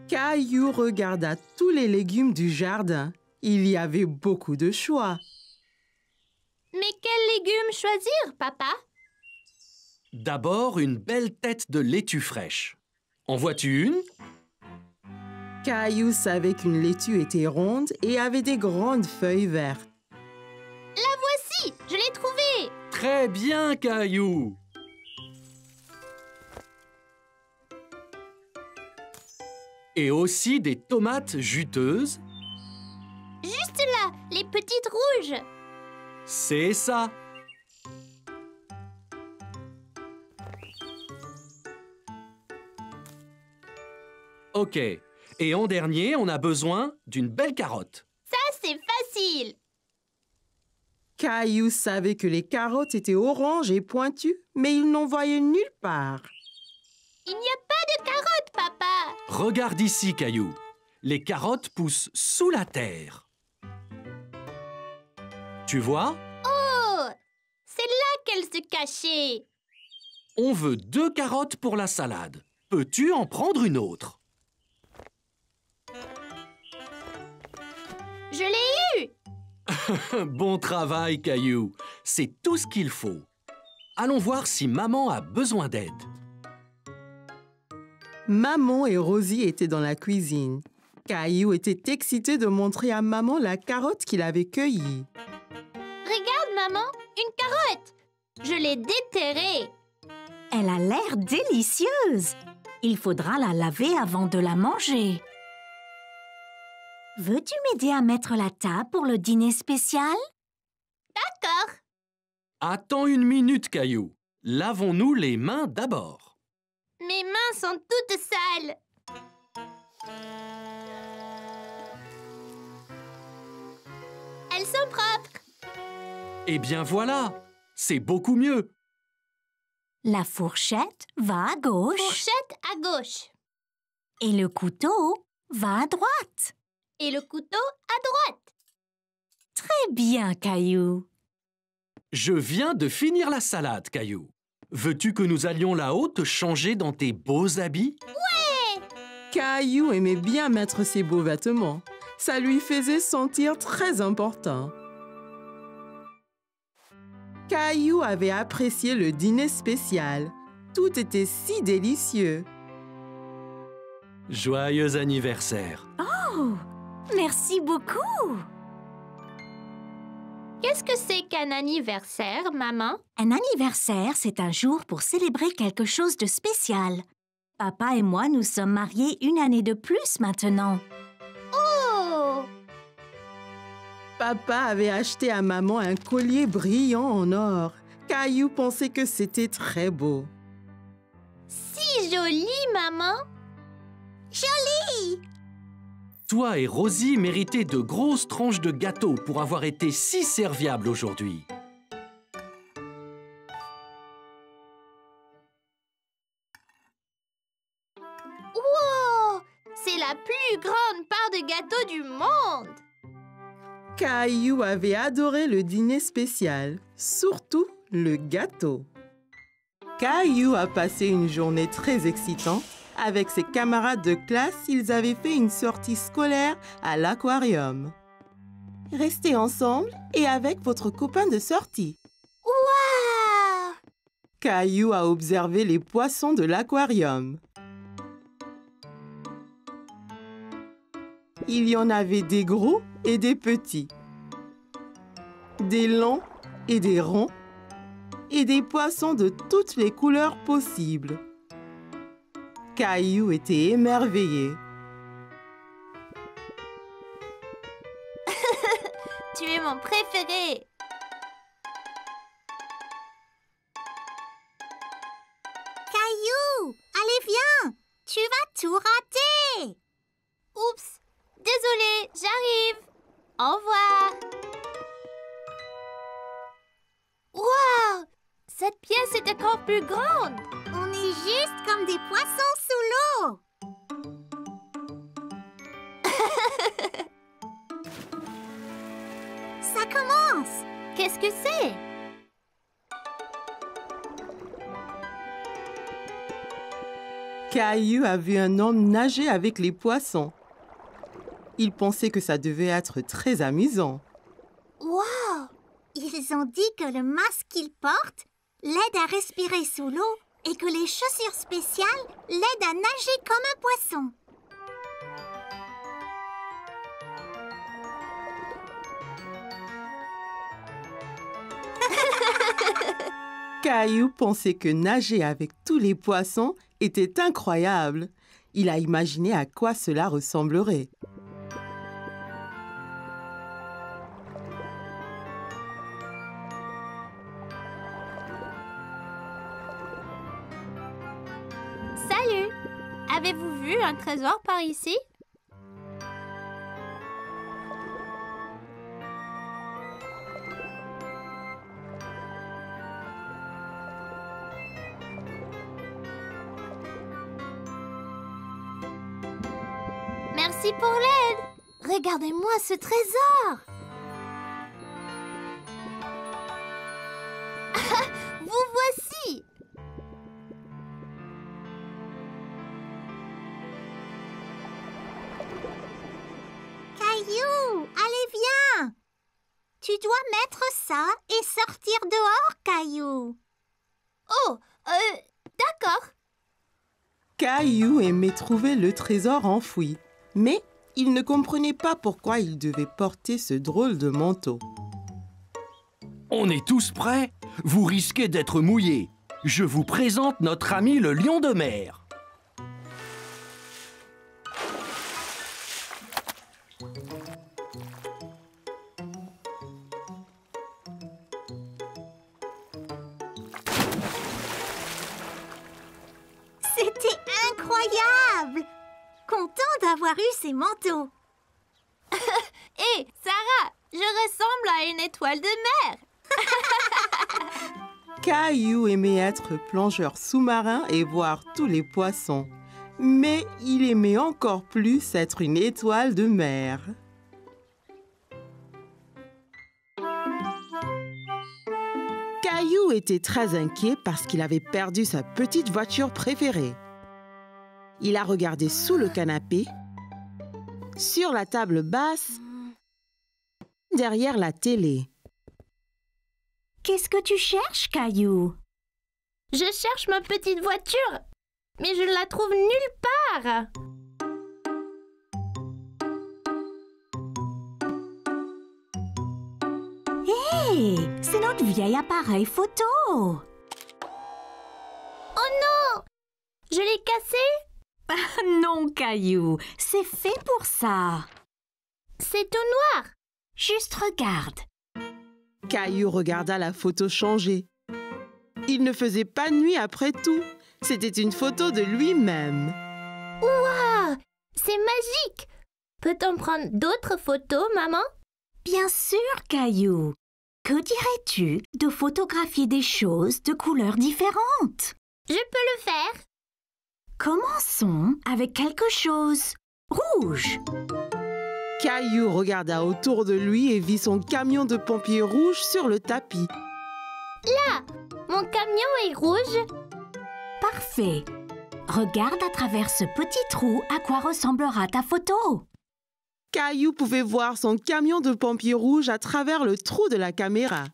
Caillou regarda tous les légumes du jardin. Il y avait beaucoup de choix. Mais quels légumes choisir, papa? D'abord, une belle tête de laitue fraîche. En vois-tu une? Caillou savait qu'une laitue était ronde et avait des grandes feuilles vertes. La voici, je l'ai trouvée. Très bien, Caillou. Et aussi des tomates juteuses. Juste là, les petites rouges. C'est ça. Ok. Et en dernier, on a besoin d'une belle carotte. Ça, c'est facile. Caillou savait que les carottes étaient oranges et pointues, mais il n'en voyait nulle part. Il n'y a pas de carottes, papa. Regarde ici, Caillou. Les carottes poussent sous la terre. Tu vois? Oh, c'est là qu'elles se cachaient. On veut 2 carottes pour la salade. Peux-tu en prendre une autre? Je l'ai eu. Bon travail, Caillou. C'est tout ce qu'il faut. Allons voir si maman a besoin d'aide. Maman et Rosie étaient dans la cuisine. Caillou était excité de montrer à maman la carotte qu'il avait cueillie. Regarde, maman, une carotte. Je l'ai déterrée. Elle a l'air délicieuse. Il faudra la laver avant de la manger. Veux-tu m'aider à mettre la table pour le dîner spécial? D'accord. Attends une minute, Caillou. Lavons-nous les mains d'abord. Mes mains sont toutes sales. Elles sont propres. Eh bien voilà, c'est beaucoup mieux. La fourchette va à gauche Fourchette à gauche. et le couteau va à droite. Et le couteau à droite. Très bien, Caillou. Je viens de finir la salade, Caillou. Veux-tu que nous allions là-haut te changer dans tes beaux habits? Caillou aimait bien mettre ses beaux vêtements. Ça lui faisait sentir très important. Caillou avait apprécié le dîner spécial. Tout était si délicieux. Joyeux anniversaire. Oh, merci beaucoup. Qu'est-ce que c'est qu'un anniversaire, maman? Un anniversaire, c'est un jour pour célébrer quelque chose de spécial. Papa et moi nous sommes mariés 1 année de plus maintenant. Oh! Papa avait acheté à maman un collier brillant en or. Caillou pensait que c'était très beau. Si joli, maman! Joli! Toi et Rosie méritez de grosses tranches de gâteau pour avoir été si serviables aujourd'hui. Wow! C'est la plus grande part de gâteau du monde! Caillou avait adoré le dîner spécial, surtout le gâteau. Caillou a passé une journée très excitante. Avec ses camarades de classe, ils avaient fait une sortie scolaire à l'aquarium. Restez ensemble et avec votre copain de sortie. Wow! Caillou a observé les poissons de l'aquarium. Il y en avait des gros et des petits, des longs et des ronds, et des poissons de toutes les couleurs possibles. Caillou était émerveillé. Tu es mon préféré! Caillou, allez viens, tu vas tout rater. Oups! Désolée, j'arrive! Au revoir! Wow! Cette pièce est encore plus grande! On est juste comme des poissons sous l'eau. Ça commence. Qu'est-ce que c'est? Caillou a vu un homme nager avec les poissons. Il pensait que ça devait être très amusant. Wow! Ils ont dit que le masque qu'ils portent l'aide à respirer sous l'eau et que les chaussures spéciales l'aident à nager comme un poisson. Caillou pensait que nager avec tous les poissons était incroyable. Il a imaginé à quoi cela ressemblerait. Salut! Avez-vous vu un trésor par ici? Merci pour l'aide. Regardez-moi ce trésor. Vous voici. Caillou, allez, viens. Tu dois mettre ça et sortir dehors, Caillou. Oh, d'accord. Caillou aimait trouver le trésor enfoui, mais il ne comprenait pas pourquoi il devait porter ce drôle de manteau. On est tous prêts? Vous risquez d'être mouillés. Je vous présente notre ami le lion de mer. C'était incroyable. Content d'avoir eu ces manteaux. Hé, Sarah, je ressemble à une étoile de mer. Caillou aimait être plongeur sous-marin et voir tous les poissons. Mais il aimait encore plus être une étoile de mer. Caillou était très inquiet parce qu'il avait perdu sa petite voiture préférée. Il a regardé sous le canapé, sur la table basse, derrière la télé. Qu'est-ce que tu cherches, Caillou? Je cherche ma petite voiture, mais je ne la trouve nulle part. Hé, c'est notre vieil appareil photo. Oh non! Je l'ai cassé? Non, Caillou, c'est fait pour ça. C'est tout noir. Juste regarde. Caillou regarda la photo changer. Il ne faisait pas nuit après tout. C'était une photo de lui-même. Waouh! C'est magique! Peut-on prendre d'autres photos, maman? Bien sûr, Caillou. Que dirais-tu de photographier des choses de couleurs différentes? Je peux le faire. Commençons avec quelque chose rouge. Caillou regarda autour de lui et vit son camion de pompiers rouge sur le tapis. Là, mon camion est rouge. Parfait. Regarde à travers ce petit trou à quoi ressemblera ta photo. Caillou pouvait voir son camion de pompiers rouge à travers le trou de la caméra.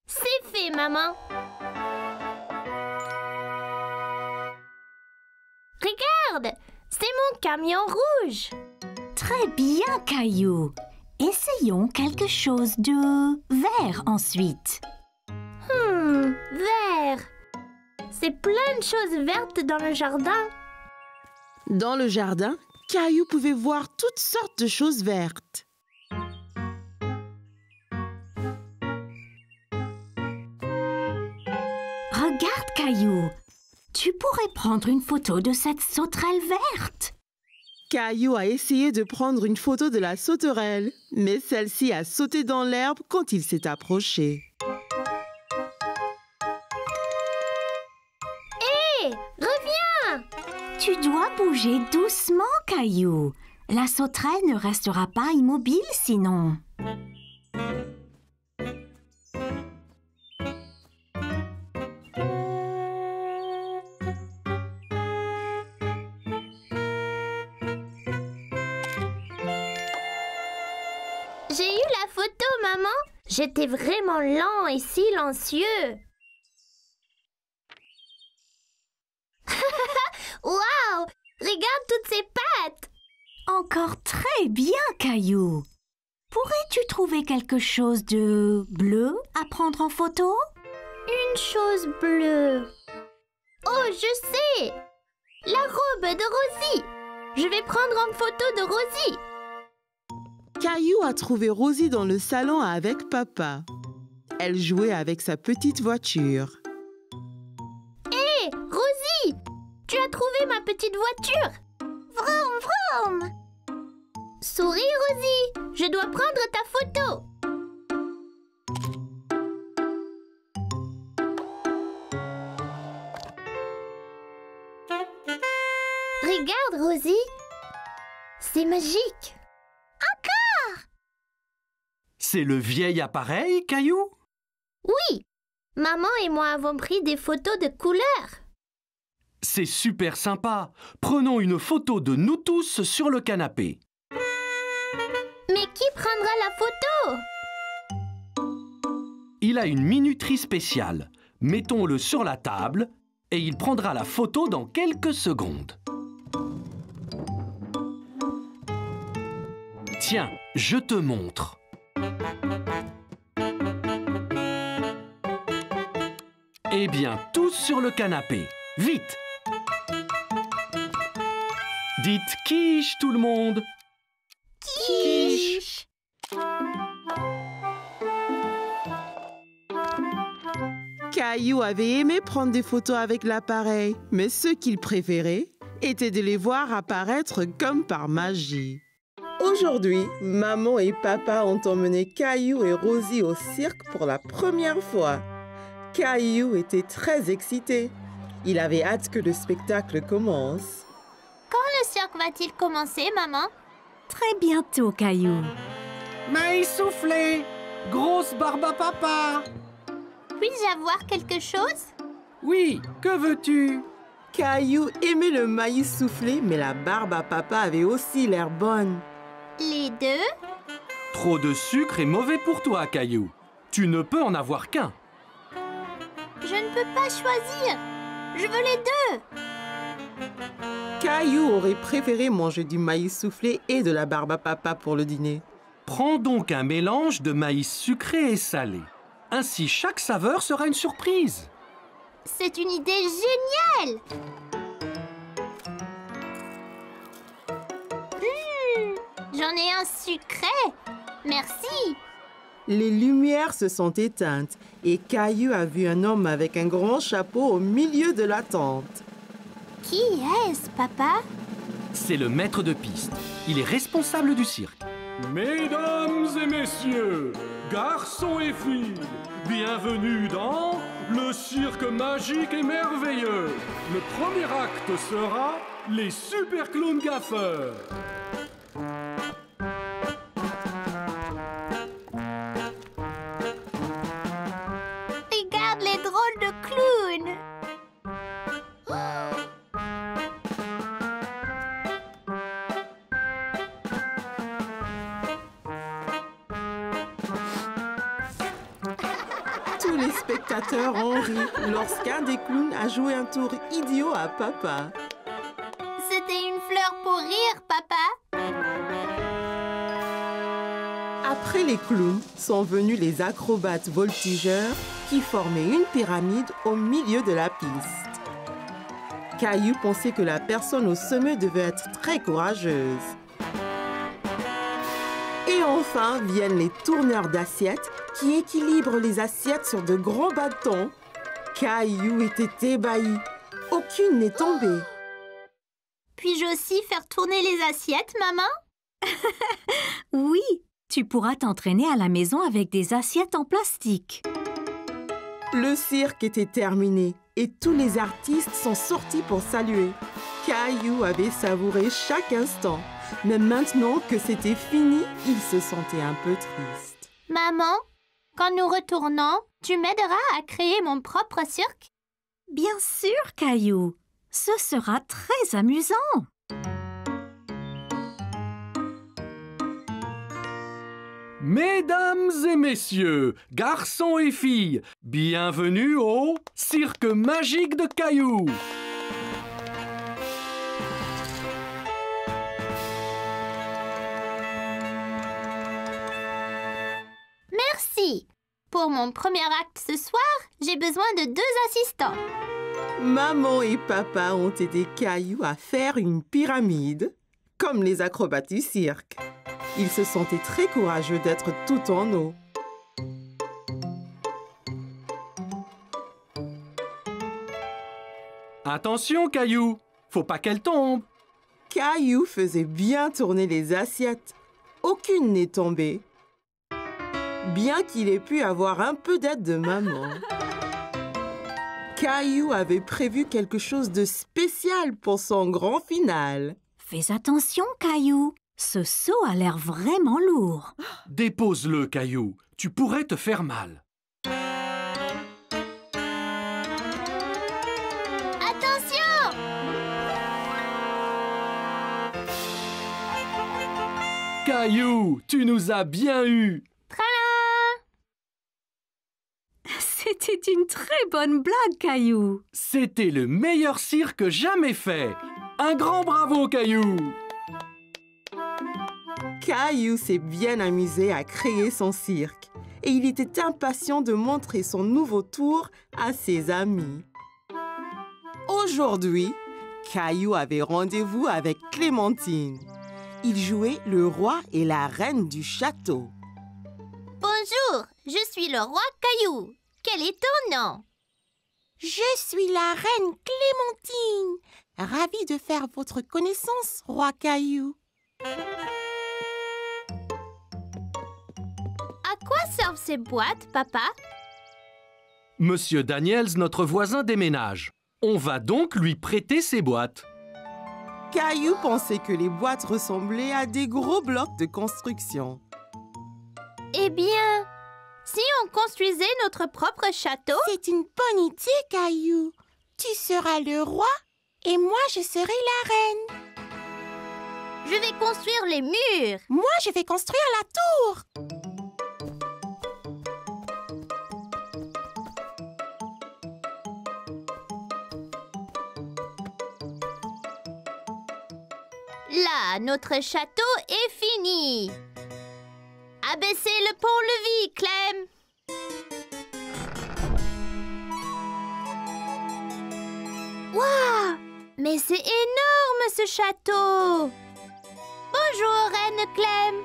C'est fait, maman. Regarde, c'est mon camion rouge. Très bien, Caillou. Essayons quelque chose de vert ensuite. Vert. C'est plein de choses vertes dans le jardin. Dans le jardin, Caillou pouvait voir toutes sortes de choses vertes. Regarde, Caillou. Tu pourrais prendre une photo de cette sauterelle verte. Caillou a essayé de prendre une photo de la sauterelle, mais celle-ci a sauté dans l'herbe quand il s'est approché. Hé, reviens! Tu dois bouger doucement, Caillou. La sauterelle ne restera pas immobile sinon. J'ai eu la photo, maman. J'étais vraiment lent et silencieux. Waouh! Regarde toutes ces pattes! Encore très bien, Caillou. Pourrais-tu trouver quelque chose de bleu à prendre en photo? Une chose bleue. Oh, je sais! La robe de Rosie. Je vais prendre en photo de Rosie. Caillou a trouvé Rosie dans le salon avec papa. Elle jouait avec sa petite voiture. Hé, Rosie! Tu as trouvé ma petite voiture? Vroom, vroom. Souris, Rosie! Je dois prendre ta photo. Regarde, Rosie. C'est magique. C'est le vieil appareil, Caillou? Oui. Maman et moi avons pris des photos de couleurs. C'est super sympa. Prenons une photo de nous tous sur le canapé. Mais qui prendra la photo? Il a une minuterie spéciale. Mettons-le sur la table et il prendra la photo dans quelques secondes. Tiens, je te montre. Eh bien, tous sur le canapé. Vite! Dites quiche, tout le monde! Quiche! Caillou avait aimé prendre des photos avec l'appareil, mais ce qu'il préférait était de les voir apparaître comme par magie. Aujourd'hui, maman et papa ont emmené Caillou et Rosie au cirque pour la première fois. Caillou était très excité. Il avait hâte que le spectacle commence. Quand le cirque va-t-il commencer, maman? Très bientôt, Caillou. Maïs soufflé! Grosse barbe à papa! Puis-je avoir quelque chose? Oui, que veux-tu? Caillou aimait le maïs soufflé, mais la barbe à papa avait aussi l'air bonne. Les deux? Trop de sucre est mauvais pour toi, Caillou. Tu ne peux en avoir qu'un. Je ne peux pas choisir. Je veux les deux. Caillou aurait préféré manger du maïs soufflé et de la barbe à papa pour le dîner. Prends donc un mélange de maïs sucré et salé. Ainsi, chaque saveur sera une surprise. C'est une idée géniale. J'en ai un sucré. Merci. Les lumières se sont éteintes et Caillou a vu un homme avec un grand chapeau au milieu de la tente. Qui est-ce, papa? C'est le maître de piste. Il est responsable du cirque. Mesdames et messieurs, garçons et filles, bienvenue dans le cirque magique et merveilleux. Le premier acte sera les super clowns gaffeurs. Regarde les drôles de clowns. Tous les spectateurs ont ri lorsqu'un des clowns a joué un tour idiot à papa. C'était une fleur pour rire, papa. Après les clowns sont venus les acrobates voltigeurs qui formaient une pyramide au milieu de la piste. Caillou pensait que la personne au sommet devait être très courageuse. Et enfin viennent les tourneurs d'assiettes qui équilibrent les assiettes sur de grands bâtons. Caillou était ébahi. Aucune n'est tombée. Puis-je aussi faire tourner les assiettes, maman? Oui, tu pourras t'entraîner à la maison avec des assiettes en plastique. Le cirque était terminé et tous les artistes sont sortis pour saluer. Caillou avait savouré chaque instant. Mais maintenant que c'était fini, il se sentait un peu triste. Maman, quand nous retournons, tu m'aideras à créer mon propre cirque? Bien sûr, Caillou. Ce sera très amusant. Mesdames et messieurs, garçons et filles, bienvenue au cirque magique de Caillou. Merci. Pour mon premier acte ce soir, j'ai besoin de 2 assistants. Maman et papa ont aidé Caillou à faire une pyramide, comme les acrobates du cirque. Ils se sentaient très courageux d'être tout en eau. Attention, Caillou, faut pas qu'elle tombe. Caillou faisait bien tourner les assiettes. Aucune n'est tombée. Bien qu'il ait pu avoir un peu d'aide de maman. Caillou avait prévu quelque chose de spécial pour son grand final. Fais attention, Caillou. Ce seau a l'air vraiment lourd. Dépose-le, Caillou. Tu pourrais te faire mal. Attention! Caillou, tu nous as bien eus. C'était une très bonne blague, Caillou. C'était le meilleur cirque jamais fait. Un grand bravo, Caillou. Caillou s'est bien amusé à créer son cirque et il était impatient de montrer son nouveau tour à ses amis. Aujourd'hui, Caillou avait rendez-vous avec Clémentine. Il jouait le roi et la reine du château. Bonjour, je suis le roi Caillou. Quel est ton nom? Je suis la reine Clémentine. Ravie de faire votre connaissance, roi Caillou. À quoi servent ces boîtes, papa? Monsieur Daniels, notre voisin, déménage. On va donc lui prêter ses boîtes. Caillou pensait que les boîtes ressemblaient à des gros blocs de construction. Eh bien, si on construisait notre propre château? C'est une bonne idée, Caillou. Tu seras le roi et moi, je serai la reine. Je vais construire les murs. Moi, je vais construire la tour. Là, notre château est fini. Abaissez le pont-levis, Clem. Waouh! Mais c'est énorme, ce château. Bonjour, Reine Clem.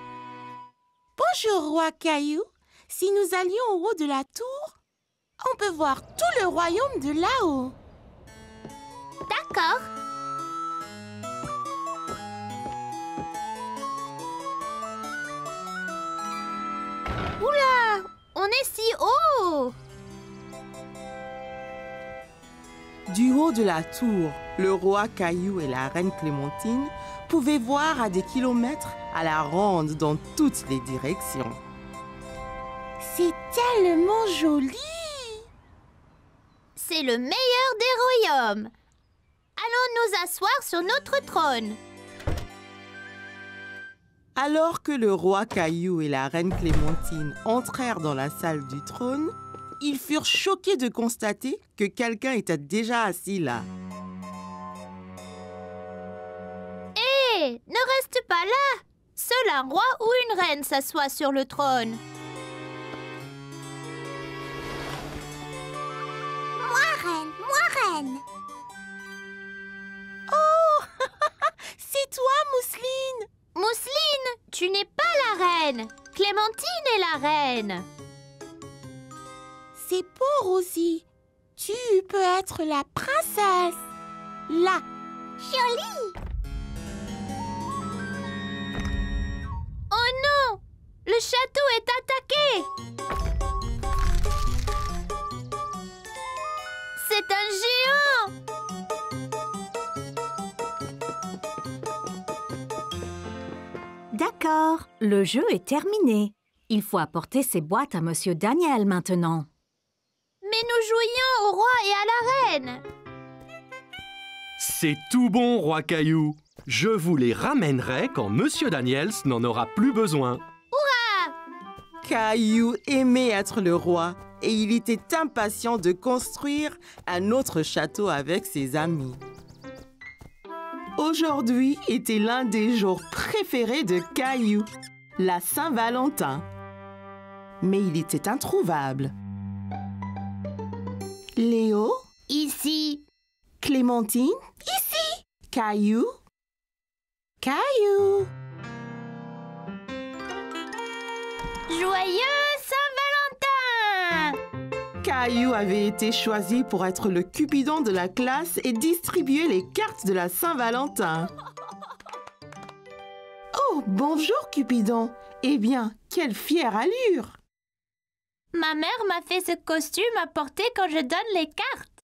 Bonjour, roi Caillou. Si nous allions au haut de la tour, on peut voir tout le royaume de là-haut. D'accord. Oula! On est si haut! Du haut de la tour, le roi Caillou et la reine Clémentine pouvaient voir à des kilomètres à la ronde dans toutes les directions. C'est tellement joli! C'est le meilleur des royaumes. Allons nous asseoir sur notre trône. Alors que le roi Caillou et la reine Clémentine entrèrent dans la salle du trône, ils furent choqués de constater que quelqu'un était déjà assis là. Hé, ne reste pas là. Seul un roi ou une reine s'assoit sur le trône. Moi reine. Oh, c'est toi, Mousseline. Mousseline, tu n'es pas la reine. Clémentine est la reine. C'est beau, Rosie. Tu peux être la princesse. Là. Jolie. Oh non! Le château est attaqué! C'est un géant! D'accord, le jeu est terminé. Il faut apporter ces boîtes à Monsieur Daniel maintenant. Mais nous jouions au roi et à la reine! C'est tout bon, roi Caillou. Je vous les ramènerai quand Monsieur Daniels n'en aura plus besoin. Caillou aimait être le roi et il était impatient de construire un autre château avec ses amis. Aujourd'hui était l'un des jours préférés de Caillou, la Saint-Valentin. Mais il était introuvable. Léo? Ici. Clémentine? Ici. Caillou? Caillou. Joyeux Saint-Valentin! Caillou avait été choisi pour être le Cupidon de la classe et distribuer les cartes de la Saint-Valentin. Oh, bonjour Cupidon. Eh bien, quelle fière allure! Ma mère m'a fait ce costume à porter quand je donne les cartes.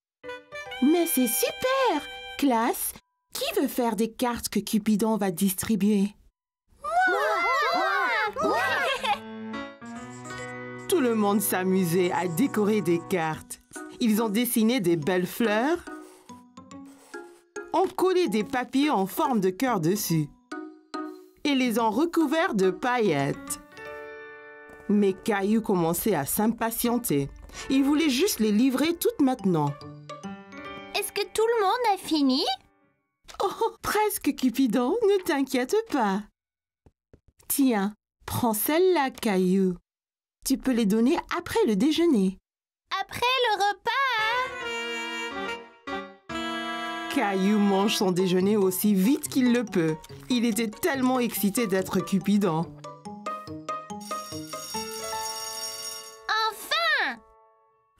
Mais c'est super! Classe, qui veut faire des cartes que Cupidon va distribuer? Moi! Tout le monde s'amusait à décorer des cartes. Ils ont dessiné des belles fleurs, ont collé des papiers en forme de cœur dessus et les ont recouverts de paillettes. Mais Caillou commençait à s'impatienter. Il voulait juste les livrer toutes maintenant. Est-ce que tout le monde a fini? Oh, presque, Cupidon, ne t'inquiète pas. Tiens, prends celle-là, Caillou. Tu peux les donner après le déjeuner. Après le repas? Caillou mange son déjeuner aussi vite qu'il le peut. Il était tellement excité d'être Cupidon. Enfin!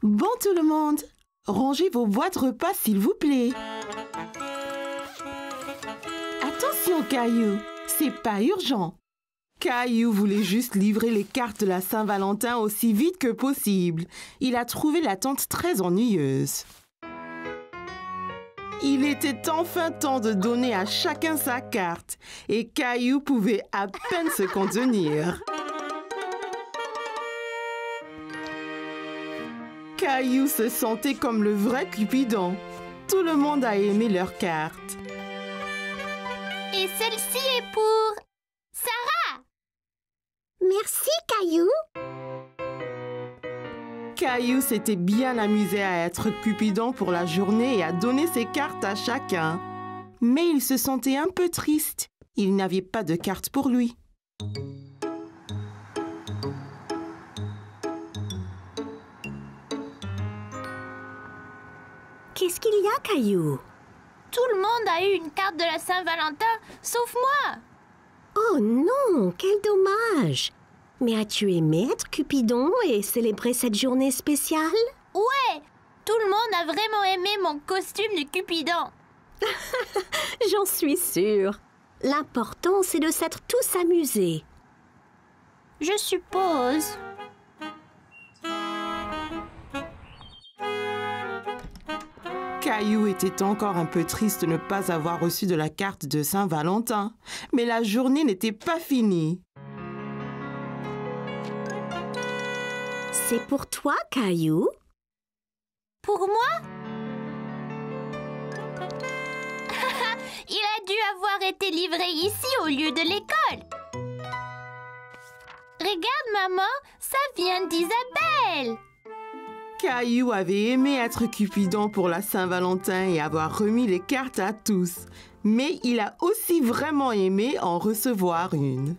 Bon tout le monde, rangez vos boîtes repas s'il vous plaît. Attention Caillou, c'est pas urgent. Caillou voulait juste livrer les cartes de la Saint-Valentin aussi vite que possible. Il a trouvé l'attente très ennuyeuse. Il était enfin temps de donner à chacun sa carte et Caillou pouvait à peine se contenir. Caillou se sentait comme le vrai Cupidon. Tout le monde a aimé leurs cartes. Et celle-ci est pour Sarah. Merci, Caillou. Caillou s'était bien amusé à être Cupidon pour la journée et à donner ses cartes à chacun. Mais il se sentait un peu triste. Il n'avait pas de cartes pour lui. Qu'est-ce qu'il y a, Caillou? Tout le monde a eu une carte de la Saint-Valentin, sauf moi. Oh non, quel dommage! Mais as-tu aimé être Cupidon et célébrer cette journée spéciale? Ouais, tout le monde a vraiment aimé mon costume de Cupidon. J'en suis sûre. L'important, c'est de s'être tous amusés. Je suppose. Caillou était encore un peu triste de ne pas avoir reçu de la carte de Saint-Valentin. Mais la journée n'était pas finie. C'est pour toi, Caillou? Pour moi? Il a dû avoir été livré ici au lieu de l'école. Regarde, maman, ça vient d'Isabelle. Caillou avait aimé être Cupidon pour la Saint-Valentin et avoir remis les cartes à tous. Mais il a aussi vraiment aimé en recevoir une.